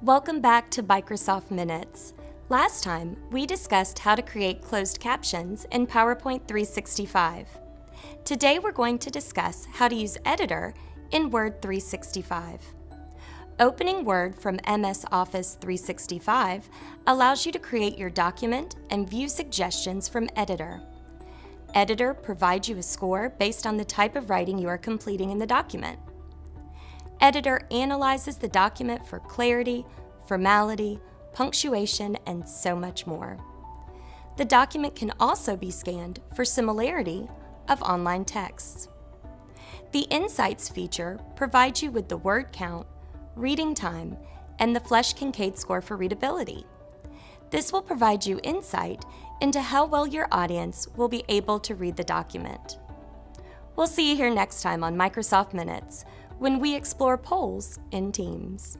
Welcome back to Microsoft Minutes. Last time, we discussed how to create closed captions in PowerPoint 365. Today, we're going to discuss how to use Editor in Word 365. Opening Word from MS Office 365 allows you to create your document and view suggestions from Editor. Editor provides you a score based on the type of writing you are completing in the document. Editor analyzes the document for clarity, formality, punctuation, and so much more. The document can also be scanned for similarity of online texts. The Insights feature provides you with the word count, reading time, and the Flesch-Kincaid score for readability. This will provide you insight into how well your audience will be able to read the document. We'll see you here next time on Microsoft Minutes when we explore polls in Teams.